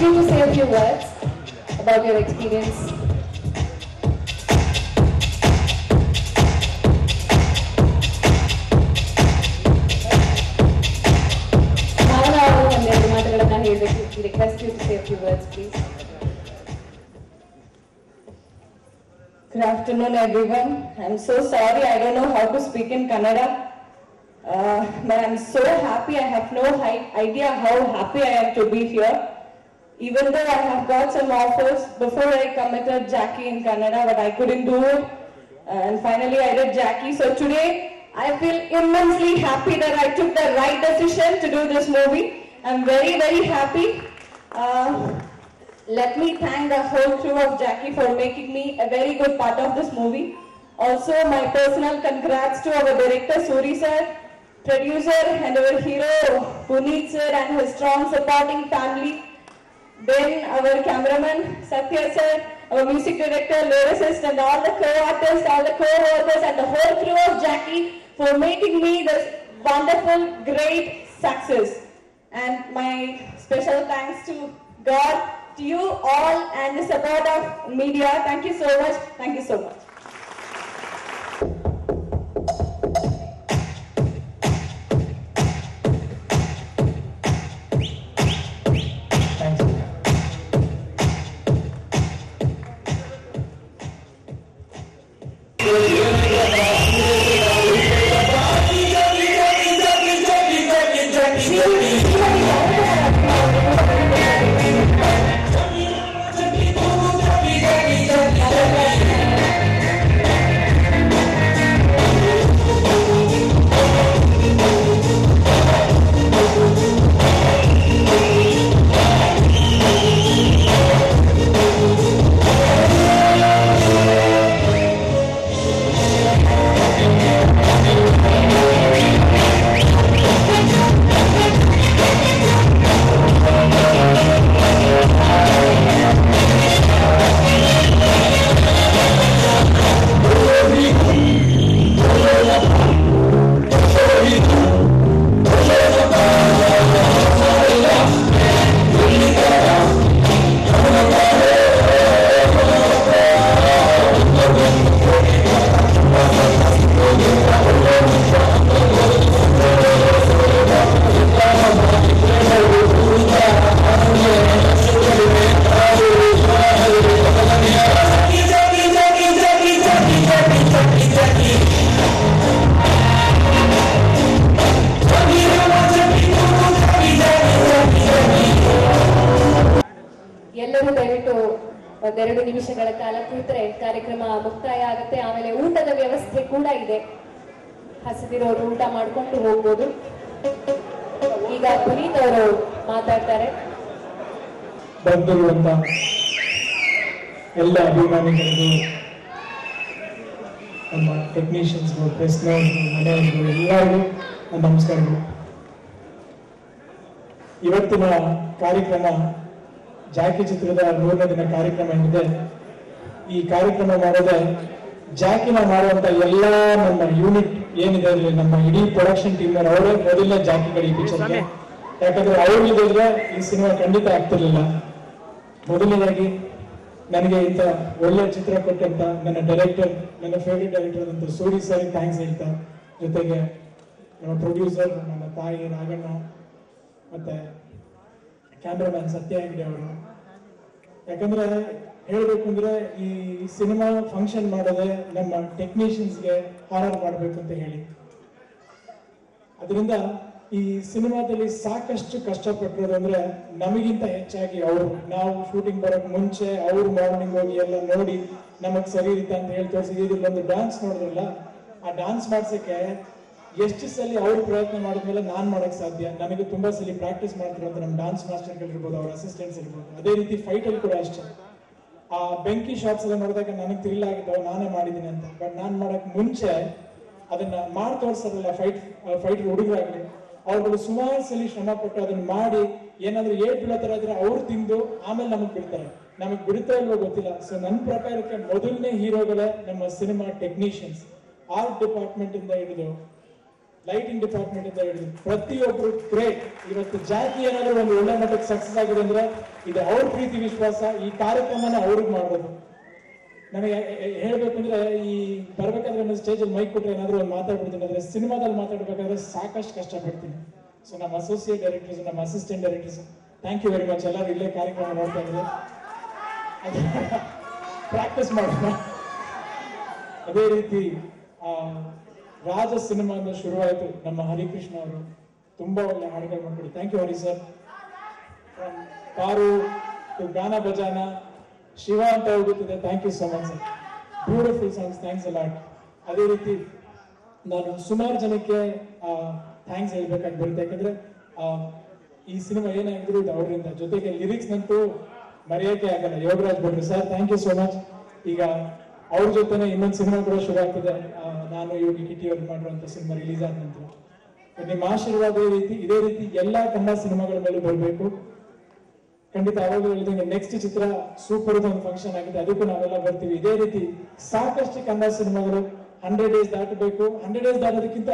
request you to say a few words about your experience. We request you to say a few words, please. Good afternoon, everyone. I'm so sorry, I don't know how to speak in Kannada. But I'm so happy. I have no idea how happy I am to be here. Even though I have got some offers before I committed Jackie in Kannada, but I couldn't do it. And finally I did Jackie. So today I feel immensely happy that I took the right decision to do this movie. I'm very, very happy. Let me thank the whole crew of Jackie for making me a very good part of this movie. Also, my personal congrats to our director Suri sir, producer and our hero Puneet sir and his strong supporting family. Then our cameraman Satya sir, our music director, lyricist and all the co-artists, all the co-workers and the whole crew of Jackie for making me this wonderful, great success. And my special thanks to God, to you all and the support of media. Thank you so much. Thank you so much. ಒಂದೆರಡು ನಿಮಿಷಗಳ ಕಾಲ ಕೂತ್ರೆ ಕಾರ್ಯಕ್ರಮ ಮುಕ್ತಾಯ ಆಗುತ್ತೆ. ಆಮೇಲೆ ಊಟದ ವ್ಯವಸ್ಥೆ ಕೂಡ ಇದೆ, ಹಸಿದಿರೋರು ಊಟ ಮಾಡ್ಕೊಂಡು ಹೋಗ್ಬೋದು. ಈಗ ಪುನೀತ್ ಅವರು ಮಾತಾಡ್ತಾರೆ. ಬಂದಿರುವಂತ ಎಲ್ಲ ಅಭಿಮಾನಿಗಳಿಗೂ, ನಮ್ಮ ಟೆಕ್ನಿಷಿಯನ್ಸ್ಗೂ, ಪ್ರೆಸ್ನವ್ರಿಗೂ, ಮನೆಯವ್ರಿಗೂ ಎಲ್ಲರಿಗೂ ನಮಸ್ಕಾರಗಳು. ಇವತ್ತಿನ ಕಾರ್ಯಕ್ರಮ ಜಾಕಿ ಚಿತ್ರದ 3ನೇ ದಿನ ಕಾರ್ಯಕ್ರಮ ಏನಿದೆ, ಈ ಕಾರ್ಯಕ್ರಮ ಮಾಡೋದೇ ಜಾಕಿನ ಮಾಡುವಂತ ಎಲ್ಲ ನಮ್ಮ ಯೂನಿಟ್ ಏನಿದೆ ಅಲ್ಲಿ ನಮ್ಮ ಇಡೀ ಪ್ರೊಡಕ್ಷನ್ ಟೀಮ್ ಅವರೇ ಮೊದಲನೇ ಜಾಕಿಗಳು ಈ ಪಿಕ್ಚರ್ಗೆ. ಯಾಕಂದ್ರೆ ಅವ್ರು ಇದ್ರೆ ಈ ಸಿನಿಮಾ ಖಂಡಿತ ಆಗ್ತಿರ್ಲಿಲ್ಲ. ಮೊದಲನೇದಾಗಿ ನನಗೆ ಇಂಥ ಒಳ್ಳೆ ಚಿತ್ರ ಕೊಟ್ಟಂತ ನನ್ನ ಡೈರೆಕ್ಟರ್, ನನ್ನ ಫೇವ್ರೆಟ್ ಡೈರೆಕ್ಟರ್ ಅಂತ ಸೂರಿ ಸರ್ ಥ್ಯಾಂಕ್ಸ್ ಹೇಳ್ತಾ, ಜೊತೆಗೆ ನಮ್ಮ ಪ್ರೊಡ್ಯೂಸರ್ ನನ್ನ ತಾಯಿ ನಾಗಣ್ಣ, ಮತ್ತೆ ಕ್ಯಾಮ್ರಾಮನ್ ಸತ್ಯ ಹೆಗ್ಡೆ ಅವರು. ಯಾಕಂದ್ರೆ ಹೇಳ್ಬೇಕು ಅಂದ್ರೆ ಈ ಸಿನಿಮಾ ಫಂಕ್ಷನ್ ಮಾಡೋದೇ ನಮ್ಮ ಟೆಕ್ನಿಷಿಯನ್ಸ್ಗೆ ಹಾನರ್ ಮಾಡ್ಬೇಕು ಅಂತ ಹೇಳಿ. ಅದರಿಂದ ಈ ಸಿನಿಮಾದಲ್ಲಿ ಸಾಕಷ್ಟು ಕಷ್ಟಪಟ್ಟಿರೋದು ಅಂದ್ರೆ ನಮಗಿಂತ ಹೆಚ್ಚಾಗಿ ಅವರು. ನಾವು ಶೂಟಿಂಗ್ ಬರೋಕ್ ಮುಂಚೆ ಅವ್ರು ಮಾರ್ನಿಂಗ್ ಹೋಗಿ ಎಲ್ಲ ನೋಡಿ ನಮಗ್ ಸರಿ ಇರುತ್ತೆ ಅಂತ ಹೇಳಿ ತೋರಿಸಿದ್ವಿ. ಇದ್ರಲ್ಲೊಂದು ಡಾನ್ಸ್ ನೋಡಿದ್ರಲ್ಲ, ಆ ಡಾನ್ಸ್ ಮಾಡ್ಸಕ್ಕೆ ಎಷ್ಟು ಸಲ ಅವ್ರು ಪ್ರಯತ್ನ ಮಾಡಿದ್ಮೇಲೆ ನಾನ್ ಮಾಡಕ್ ಸಾಧ್ಯ. ನನಗೆ ತುಂಬಾ ಸಲ ಪ್ರಾಕ್ಟೀಸ್ ಮಾಡ್ತಿರೋಂತ ನಮ್ಮ ಡಾನ್ಸ್ ಮಾಸ್ಟರ್ಗಳಿರ್ಬೋದು, ಅವ್ರ ಅಸಿಸ್ಟೆಂಟ್ಸ್ ಇರ್ಬೋದು. ಅದೇ ರೀತಿ ಫೈಟ್ ಅಲ್ಲಿ ಕೂಡ ಅಷ್ಟೇ. ಆ ಬೆಂಕಿ ಶಾಟ್ಸ್ ಎಲ್ಲ ನೋಡಿದಾಗ ನನಗೆ ಥ್ರಿಲ್ ಆಗಿತ್ತು, ನಾನೇ ಮಾಡಿದ್ದೀನಿ ಅಂತ. ಬಟ್ ನಾನ್ ಮಾಡಕ್ ಮುಂಚೆ ಅದನ್ನ ಮಾಡಿ ತೋರ್ಸಲ್ಲ ಫೈಟರ್ ಹುಡುಗರಾಗ್ಲಿ, ಅವ್ರುಗಳು ಸುಮಾರು ಸಲ ಶ್ರಮ ಪಟ್ಟು ಅದನ್ನ ಮಾಡಿ ಏನಾದ್ರೂ ಬೀಳೋ ತರ ಇದ್ರೆ ಅವ್ರು ತಿಂದು ಆಮೇಲೆ ನಮಗ್ ಬಿಡ್ತಾರೆ. ನಮಗ್ ಬಿಡ್ತಾ ಇಲ್ವೋ ಗೊತ್ತಿಲ್ಲ. ಸೊ ನನ್ನ ಪ್ರಕಾರಕ್ಕೆ ಮೊದಲನೇ ಹೀರೋಗಳೇ ನಮ್ಮ ಸಿನಿಮಾ ಟೆಕ್ನಿಷಿಯನ್ಸ್. ಆರ್ಟ್ ಡಿಪಾರ್ಟ್ಮೆಂಟ್ ಇಂದ ಹಿಡಿದು ಲೈಟಿಂಗ್ ಡಿಪಾರ್ಟ್ಮೆಂಟ್ ಇಂದ ಹಿಡಿದು ಪ್ರತಿಯೊಬ್ರು ಗ್ರೇಟ್. ಇವತ್ತು ಜಾಕಿ ಏನಾದ್ರೂ ಒಂದು ಒಳ್ಳೆ ಮಟ್ಟಕ್ಕೆ ಸಕ್ಸಸ್ ಆಗಿದೆ ಅಂದ್ರೆ ಇದು ಅವ್ರ ಪ್ರೀತಿ ವಿಶ್ವಾಸ, ಈ ಕಾರ್ಯಕ್ರಮನ ಅವ್ರಿಗೆ ಮಾಡೋದು. ನನಗೆ ಹೇಳ್ಬೇಕಂದ್ರೆ ಈ ಬರ್ಬೇಕಾದ್ರೆ ಸ್ಟೇಜ್ ಅಲ್ಲಿ ಮೈಕ್ ಕೊಟ್ಟರೆ ಏನಾದ್ರು ಒಂದು ಮಾತಾಡ್ಬಿಡ್ತೀನಿ ಅಂದ್ರೆ ಸಿನಿಮಾದಲ್ಲಿ ಮಾತಾಡ್ಬೇಕಾದ್ರೆ ಸಾಕಷ್ಟು ಕಷ್ಟಪಡ್ತೀನಿ. ಸೊ ನಮ್ಮ ಅಸೋಸಿಯೇಟ್ ಡೈರೆಕ್ಟರ್ಸ್, ನಮ್ಮ assistant directors, thank you very much. ಎಲ್ಲರೂ ಇಲ್ಲೇ ಕಾರ್ಯಕ್ರಮ ನೋಡ್ತಾ ಇದ್ದಾರೆ, ಪ್ರಾಕ್ಟೀಸ್ ಮಾಡೋಣ. ಅದೇ ರೀತಿ ರಾಜ ಸಿನಿಮಾದಿಂದ ಶುರುವಾಯಿತು. ನಮ್ಮ ಹರಿಕೃಷ್ಣ ಅವರು ತುಂಬಾ ಒಳ್ಳೆ ಹಾಡುಗಳು ಮಾಡ್ಕೊಡಿ. Thank you Hari sir. From Paaru to Gaana Bajaana, Shiva ಅಂತ ಹೋಗುತ್ತದೆ. Thank you so much sir, beautiful songs, thanks a lot. ಅದೇ ರೀತಿ ನಾನು ಸುಮಾರು ಜನಕ್ಕೆ ಥ್ಯಾಂಕ್ಸ್ ಹೇಳ್ಬೇಕಾಗಿ ಬರುತ್ತೆ. ಯಾಕಂದ್ರೆ ಈ ಸಿನಿಮಾ ಏನಾಗಿದ್ರು ಇದು ಅವರಿಂದ. ಜೊತೆಗೆ ಲಿರಿಕ್ಸ್ ನಂತೂ ಮರೆಯೋಕೆ ಆಗಲ್ಲ. ಯೋಗರಾಜ್ ಭಟ್ರು sir, thank you so much. ಈಗ ಅವ್ರ ಜೊತೆನೆ ಇನ್ನೊಂದು ಸಿನಿಮಾ ಕೂಡ ಶುರು ಆಗ್ತದೆ. ನಾನು ಯೋಗಿ ಕಿಟಿ ಅವ್ರು ಮಾಡಿರುವಂತ ಸಿನಿಮಾ ರಿಲೀಸ್ ಆದ ನಂತರ ನಿಮ್ಮ ಆಶೀರ್ವಾದ ಇದೇ ರೀತಿ ಎಲ್ಲಾ ಕನ್ನಡ ಸಿನಿಮಾಗಳ ಮೇಲೂ ಬರಬೇಕು. ಖಂಡಿತ ಅವಾಗ ಹೇಳಿದಂಗೆ ನೆಕ್ಸ್ಟ್ ಚಿತ್ರ ಸೂಪರ್ ಒಂದು ಫಂಕ್ಷನ್ ಆಗಿದೆ, ಅದಕ್ಕೂ ನಾವೆಲ್ಲ ಬರ್ತೀವಿ. ಇದೇ ರೀತಿ ಸಾಕಷ್ಟು ಕನ್ನಡ ಸಿನಿಮಾಗಳು 100 days ದಾಟಬೇಕು. 100 days ದಾಟೋದಕ್ಕಿಂತ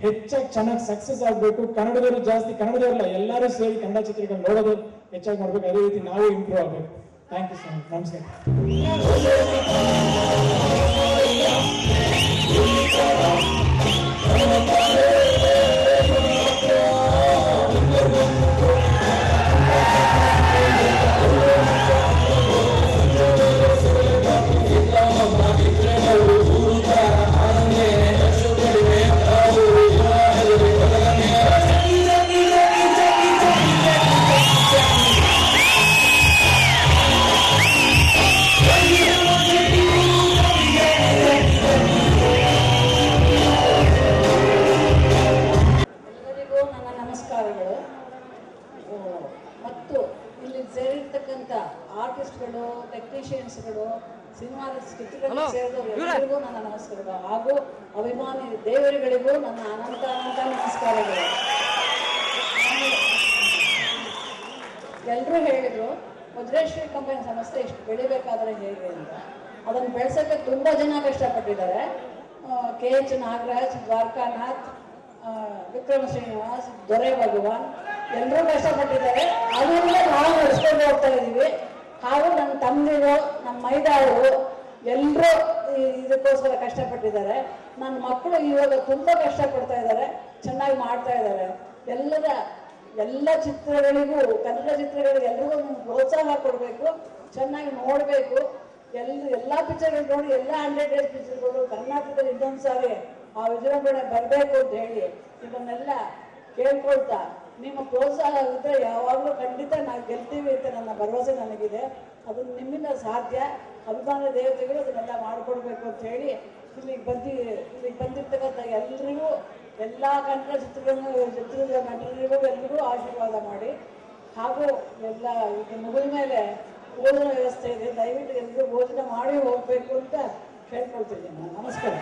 ಹೆಚ್ಚಾಗಿ ಚೆನ್ನಾಗಿ ಸಕ್ಸಸ್ ಆಗ್ಬೇಕು. ಕನ್ನಡದವರು ಜಾಸ್ತಿ, ಕನ್ನಡದವರಲ್ಲ ಎಲ್ಲರೂ ಸೇರಿ ಕನ್ನಡ ಚಿತ್ರಗಳು ನೋಡೋದು ಹೆಚ್ಚಾಗಿ ಮಾಡ್ಬೇಕು. ಅದೇ ರೀತಿ ನಾವು ಇಂಪ್ರೂವ್ ಆಗ್ಬೇಕು. Thank you so much. ನಮಸ್ಕಾರ. ಆರ್ಟಿಸ್ಟ್ಗಳು, ಟೆಕ್ನಿಷಿಯನ್ಸ್ಗಳು, ಸಿನಿಮಾ ಚಿತ್ರಗಳಿಗೆ ಸೇರಿದವರೆಲ್ಲರಿಗೂ ನನ್ನ ನಮಸ್ಕಾರಗಳು. ಹಾಗೂ ಅಭಿಮಾನಿ ದೇವರುಗಳಿಗೂ ನನ್ನ ಅನಂತ ನಮಸ್ಕಾರಗಳು. ಎಲ್ಲರೂ ಹೇಳಿದ್ರು ವಜ್ರೇಶ್ವರಿ ಕಂಪನಿ ಸಂಸ್ಥೆ ಇಷ್ಟು ಬೆಳಿಬೇಕಾದ್ರೆ ಹೇಗೆ ಅಂತ. ಅದನ್ನು ಬೆಳೆಸೋಕ್ಕೆ ತುಂಬ ಜನ ಕಷ್ಟಪಟ್ಟಿದ್ದಾರೆ. KH ನಾಗರಾಜ್, ದ್ವಾರಕಾನಾಥ್, ವಿಕ್ರಮ ಶ್ರೀನಿವಾಸ್, ದೊರೆ ಭಗವಾನ್ ಎಲ್ಲರೂ ಕಷ್ಟಪಟ್ಟಿದ್ದಾರೆ. ಅದರಿಂದ ನಾವು ನಡೆಸ್ಕೊಂಡು ಹೋಗ್ತಾ ಇದ್ದೀವಿ. ಹಾಗೂ ನನ್ನ ತಂದೆರು, ನಮ್ಮ ಮೈದಾವರು ಎಲ್ಲರೂ ಇದಕ್ಕೋಸ್ಕರ ಕಷ್ಟಪಟ್ಟಿದ್ದಾರೆ. ನನ್ನ ಮಕ್ಕಳು ಇವಾಗ ತುಂಬ ಕಷ್ಟಪಡ್ತಾ ಇದ್ದಾರೆ, ಚೆನ್ನಾಗಿ ಮಾಡ್ತಾ ಇದ್ದಾರೆ. ಎಲ್ಲ ಚಿತ್ರಗಳಿಗೂ, ಕನ್ನಡ ಚಿತ್ರಗಳಿಗೂ ಎಲ್ರಿಗೂ ಪ್ರೋತ್ಸಾಹ ಕೊಡಬೇಕು, ಚೆನ್ನಾಗಿ ನೋಡಬೇಕು. ಎಲ್ಲ ಪಿಕ್ಚರ್ಗಳು ನೋಡಿ, ಎಲ್ಲ 100 days ಪಿಕ್ಚರ್ಗಳು ಕರ್ನಾಟಕದಲ್ಲಿ ಇನ್ನೊಂದು ಸಾರಿ ಆ ವಿಜೃಂಭಣೆ ಬರಬೇಕು ಅಂತ ಹೇಳಿ ಇದನ್ನೆಲ್ಲ ಕೇಳ್ಕೊಳ್ತಾ, ನಿಮ್ಮ ಪ್ರೋತ್ಸಾಹ ಇದ್ದರೆ ಯಾವಾಗಲೂ ಖಂಡಿತ ನಾವು ಗೆಲ್ತೀವಿ ಅಂತ ನನ್ನ ಭರವಸೆ ನನಗಿದೆ. ಅದನ್ನು ನಿಮ್ಮಿಂದ ಸಾಧ್ಯ. ಅಭಿಮಾನ ದೇವತೆಗಳು ಅದನ್ನೆಲ್ಲ ಮಾಡಿಕೊಡ್ಬೇಕು ಅಂತ ಹೇಳಿ ಇಲ್ಲಿಗೆ ಬಂದಿರ್ತಕ್ಕಂಥ ಎಲ್ರಿಗೂ, ಎಲ್ಲ ಕನ್ನಡ ಚಿತ್ರದ ನಟರಿಗೂ ಎಲ್ರಿಗೂ ಆಶೀರ್ವಾದ ಮಾಡಿ. ಹಾಗೂ ಎಲ್ಲ ಈಗ ಮುಗಿದ ಮೇಲೆ ಭೋಜನ ವ್ಯವಸ್ಥೆ ಇದೆ, ದಯವಿಟ್ಟು ಎಲ್ಲರೂ ಭೋಜನ ಮಾಡಿ ಹೋಗಬೇಕು ಅಂತ ಕೇಳ್ಕೊಳ್ತಿದ್ದೀನಿ. ನಮಸ್ಕಾರ.